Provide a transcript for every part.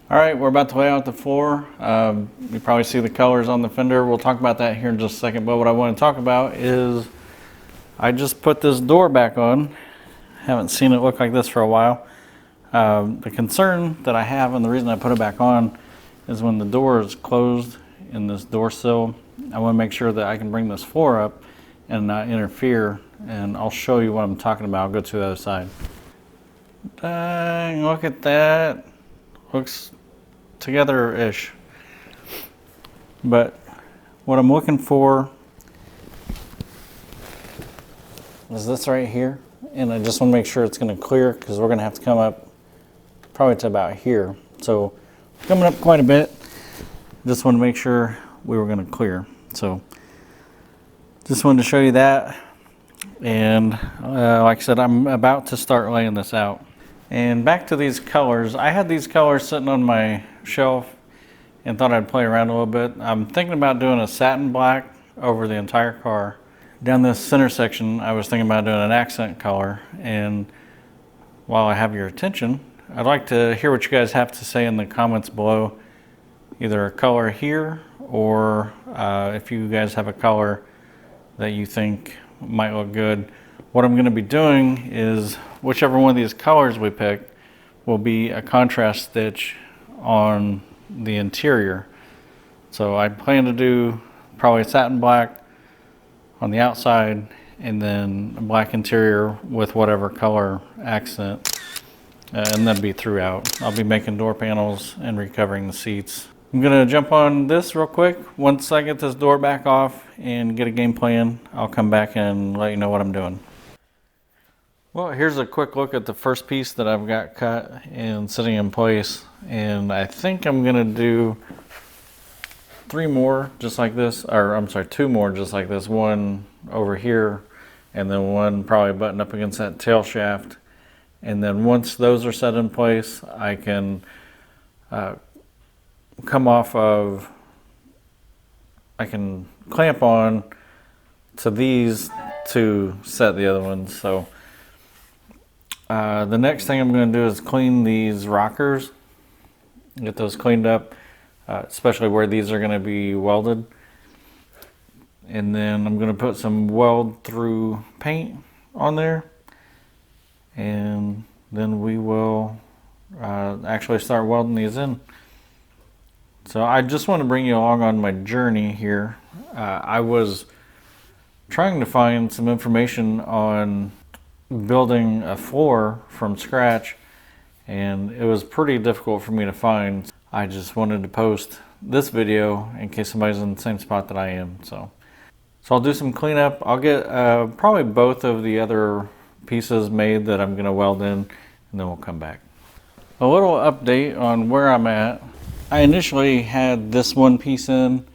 All right, we're about to lay out the floor. You probably see the colors on the fender. We'll talk about that here in just a second. But what I want to talk about is I just put this door back on. Haven't seen it look like this for a while. The concern that I have, and the reason I put it back on, is when the door is closed in this door sill, I want to make sure that I can bring this floor up and not interfere. And I'll show you what I'm talking about. I'll go to the other side. Dang, look at that. Looks together-ish. But what I'm looking for is this right here. And I just want to make sure it's going to clear because we're going to have to come up probably to about here. So coming up quite a bit. Just want to make sure we were going to clear. So just wanted to show you that. And like I said, I'm about to start laying this out. And back to these colors. I had these colors sitting on my shelf and thought I'd play around a little bit. I'm thinking about doing a satin black over the entire car. Down this center section, I was thinking about doing an accent color. And while I have your attention, I'd like to hear what you guys have to say in the comments below. Either a color here, or if you guys have a color that you think might look good. What I'm going to be doing is whichever one of these colors we pick will be a contrast stitch on the interior. So I plan to do probably satin black on the outside and then a black interior with whatever color accent, and that'd be throughout. I'll be making door panels and recovering the seats. I'm gonna jump on this real quick. Once I get this door back off and get a game plan, I'll come back and let you know what I'm doing. Well, here's a quick look at the first piece that I've got cut and sitting in place. And I think I'm gonna do two more just like this. One over here, and then one probably button up against that tail shaft. And then once those are set in place, I can I can clamp on to these to set the other ones. So the next thing I'm going to do is clean these rockers, get those cleaned up, especially where these are going to be welded. And then I'm going to put some weld through paint on there, and then we will actually start welding these in. So I just want to bring you along on my journey here. I was trying to find some information on building a floor from scratch, and it was pretty difficult for me to find. I just wanted to post this video in case somebody's in the same spot that I am. So I'll do some cleanup. I'll get probably both of the other pieces made that I'm going to weld in, and then we'll come back. A little update on where I'm at. I initially had this one piece in,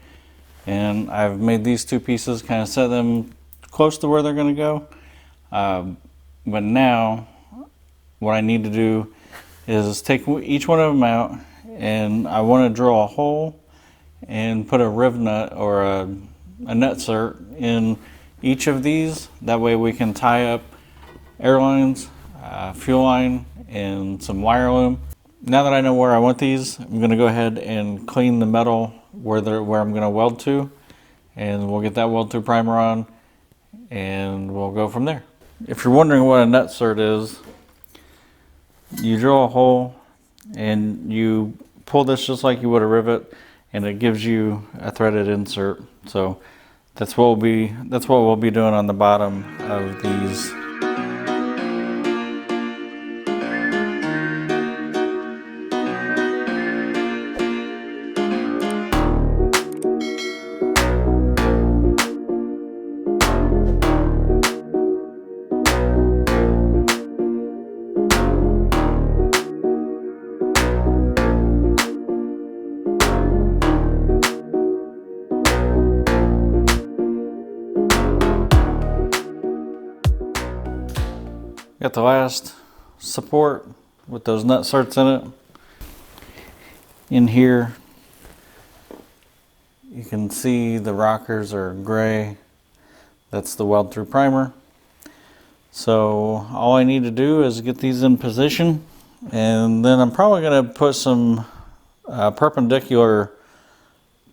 and I've made these two pieces, kind of set them close to where they're going to go. But now what I need to do is take each one of them out, and I want to drill a hole and put a riv nut or a nut cert in each of these. That way we can tie up air lines, fuel line, and some wire loom. Now that I know where I want these, I'm going to go ahead and clean the metal where I'm going to weld to, and we'll get that weld through primer on, and we'll go from there. If you're wondering what a nut cert is, you drill a hole and you pull this just like you would a rivet, and it gives you a threaded insert. So that's what we'll be doing on the bottom of these. Got the last support with those nut certs in it. In here, you can see the rockers are gray. That's the weld through primer. So all I need to do is get these in position, and then I'm probably going to put some perpendicular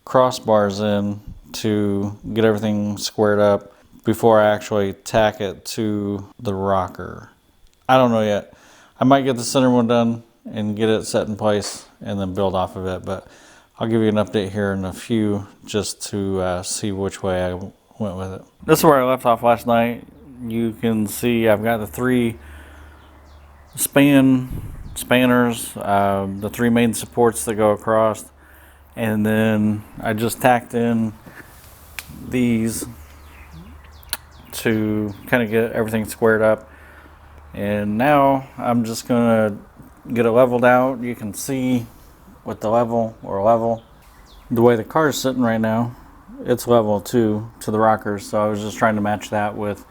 crossbars in to get everything squared up before I actually tack it to the rocker. I don't know yet. I might get the center one done and get it set in place and then build off of it, but I'll give you an update here in a few just to see which way I went with it. This is where I left off last night. You can see I've got the 3 spanners, the 3 main supports that go across, and then I just tacked in these to kind of get everything squared up. And now I'm just gonna get it leveled out. You can see with the level the way the car is sitting right now, it's level to the rockers, so I was just trying to match that with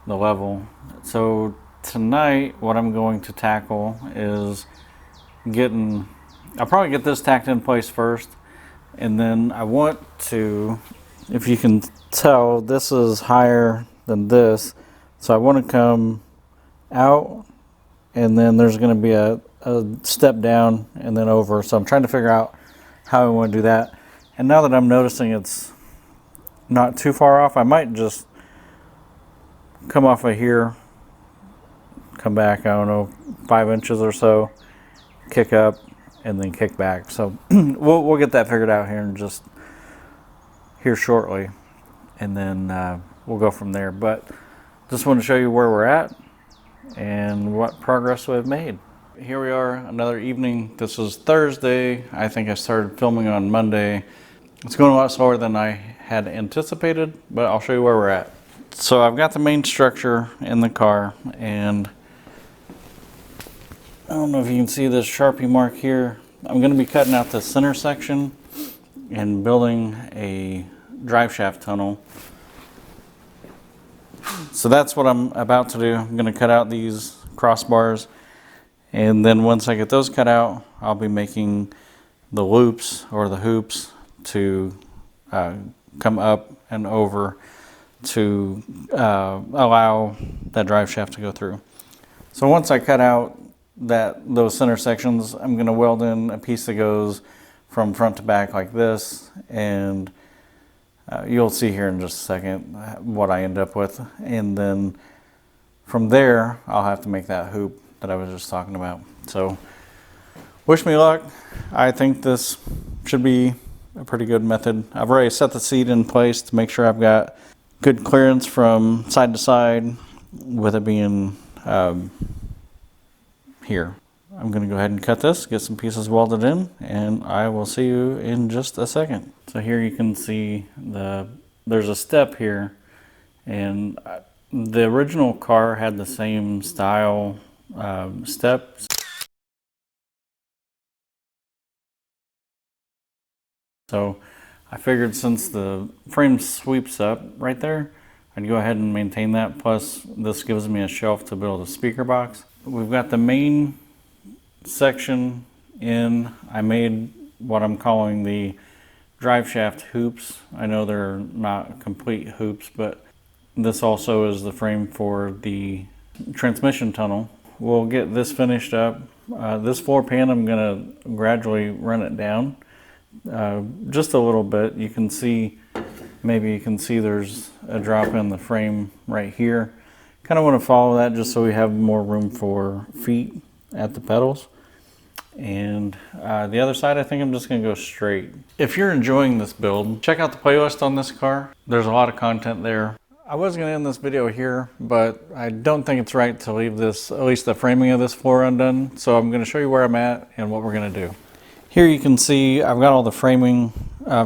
the level. So tonight what I'm going to tackle is I'll probably get this tacked in place first, and then I want to, if you can tell, this is higher than this, so I want to come out, and then there's going to be a step down and then over. So I'm trying to figure out how I want to do that. And now that I'm noticing it's not too far off, I might just come off of here, come back, I don't know, 5 inches or so, kick up, and then kick back. So we'll get that figured out here shortly, and then we'll go from there. But just want to show you where we're at and what progress we've made. Here we are, another evening. This is Thursday. I think I started filming on Monday. It's going a lot slower than I had anticipated, but I'll show you where we're at. So I've got the main structure in the car, and I don't know if you can see this Sharpie mark here. I'm going to be cutting out the center section and building a drive shaft tunnel. So that's what I'm about to do. I'm going to cut out these crossbars, and then once I get those cut out, I'll be making the loops or the hoops to come up and over to allow that drive shaft to go through. So once I cut out those center sections, I'm going to weld in a piece that goes from front to back like this, and you'll see here in just a second what I end up with. And then from there, I'll have to make that hoop that I was just talking about. So wish me luck. I think this should be a pretty good method. I've already set the seat in place to make sure I've got good clearance from side to side with it being here. I'm going to go ahead and cut this, get some pieces welded in, and I will see you in just a second. So here you can see there's a step here, and the original car had the same style steps. So I figured since the frame sweeps up right there, I'd go ahead and maintain that. Plus this gives me a shelf to build a speaker box. We've got the main section in. I made what I'm calling the drive shaft hoops. I know they're not complete hoops, but this also is the frame for the transmission tunnel. We'll get this finished up. This floor pan, I'm gonna gradually run it down just a little bit. You can see, maybe you can see there's a drop in the frame right here. Kind of want to follow that just so we have more room for feet at the pedals. And the other side, I think I'm just going to go straight. If you're enjoying this build, check out the playlist on this car. There's a lot of content there. I was going to end this video here, but I don't think it's right to leave this, at least the framing of this floor, undone. So I'm going to show you where I'm at and what we're going to do. Here you can see I've got all the framing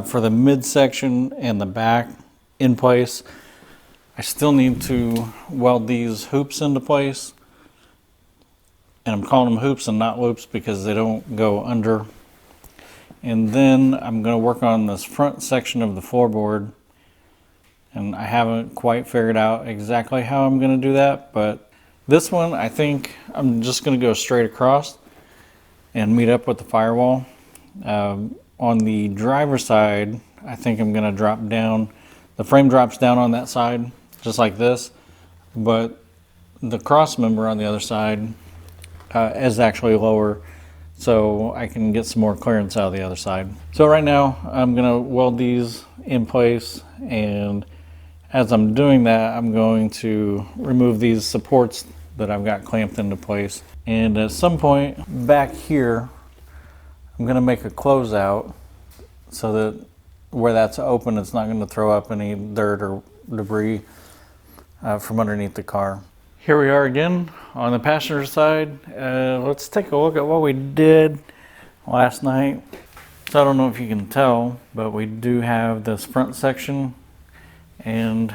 for the midsection and the back in place. I still need to weld these hoops into place. And I'm calling them hoops and not loops because they don't go under. And then I'm going to work on this front section of the floorboard. And I haven't quite figured out exactly how I'm going to do that. But this one, I think I'm just going to go straight across and meet up with the firewall. On the driver's side, I think I'm going to drop down. The frame drops down on that side, just like this. But the cross member on the other side is actually lower. so I can get some more clearance out of the other side. So right now I'm gonna weld these in place, and as I'm doing that, I'm going to remove these supports that I've got clamped into place. And at some point back here, I'm gonna make a closeout so that where that's open, it's not gonna throw up any dirt or debris from underneath the car. Here we are again on the passenger side. Let's take a look at what we did last night. So I don't know if you can tell, but we do have this front section, and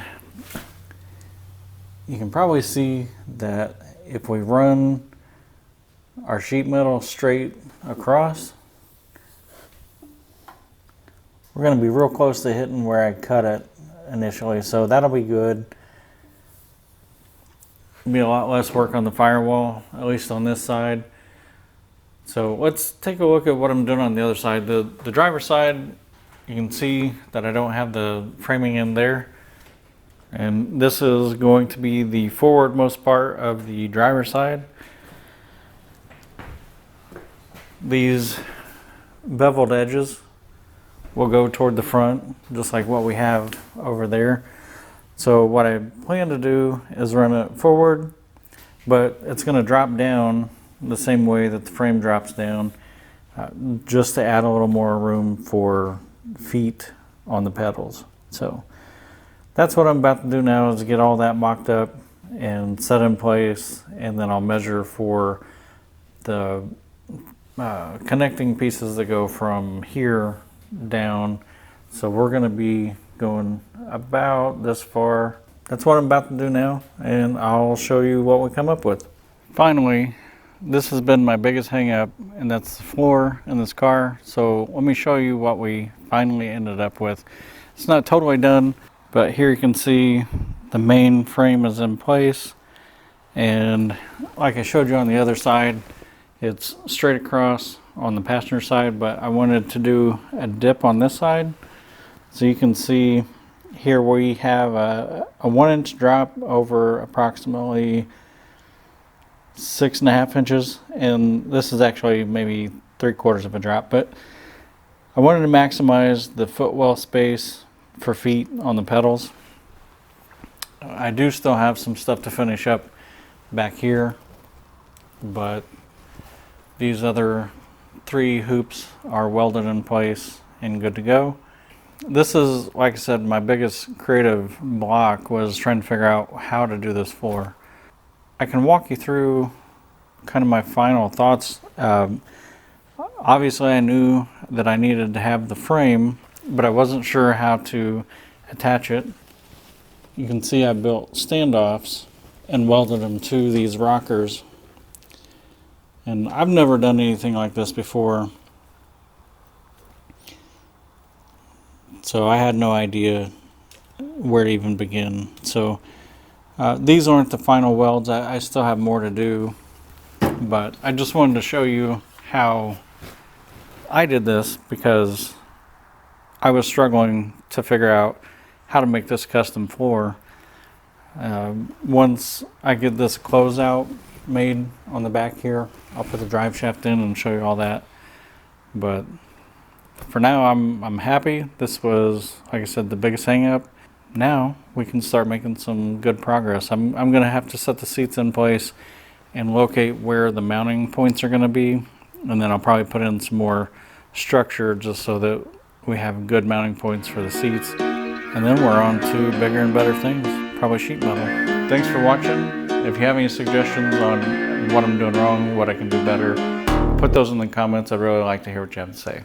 you can probably see that if we run our sheet metal straight across, we're going to be real close to hitting where I cut it initially, so that'll be good. Be a lot less work on the firewall, at least on this side. So let's take a look at what I'm doing on the other side. The driver's side, you can see that I don't have the framing in there. And this is going to be the forwardmost part of the driver's side. These beveled edges will go toward the front, just like what we have over there. So what I plan to do is run it forward, but it's going to drop down the same way that the frame drops down, just to add a little more room for feet on the pedals. So that's what I'm about to do now, is get all that mocked up and set in place, and then I'll measure for the connecting pieces that go from here down. So we're going to be going about this far. That's what I'm about to do now, and I'll show you what we come up with. Finally, this has been my biggest hang up, and that's the floor in this car. So let me show you what we finally ended up with. It's not totally done, but here you can see the main frame is in place, and like I showed you on the other side, it's straight across on the passenger side, but I wanted to do a dip on this side. So you can see here we have a 1-inch drop over approximately 6.5 inches, and this is actually maybe 3/4 of a drop, but I wanted to maximize the footwell space for feet on the pedals. I do still have some stuff to finish up back here, but these other 3 hoops are welded in place and good to go. This is, like I said, my biggest creative block was trying to figure out how to do this floor. I can walk you through kind of my final thoughts. Obviously I knew that I needed to have the frame, but I wasn't sure how to attach it. You can see I built standoffs and welded them to these rockers. And I've never done anything like this before, so I had no idea where to even begin. So these aren't the final welds. I still have more to do, but I just wanted to show you how I did this, because I was struggling to figure out how to make this custom floor. Once I get this closeout made on the back here, I'll put the drive shaft in and show you all that. But for now, I'm happy. This was, like I said, the biggest hang up. Now we can start making some good progress. I'm gonna have to set the seats in place and locate where the mounting points are gonna be, and then I'll probably put in some more structure just so that we have good mounting points for the seats. And then we're on to bigger and better things, probably sheet metal. Thanks for watching. If you have any suggestions on what I'm doing wrong, what I can do better, put those in the comments. I'd really like to hear what you have to say.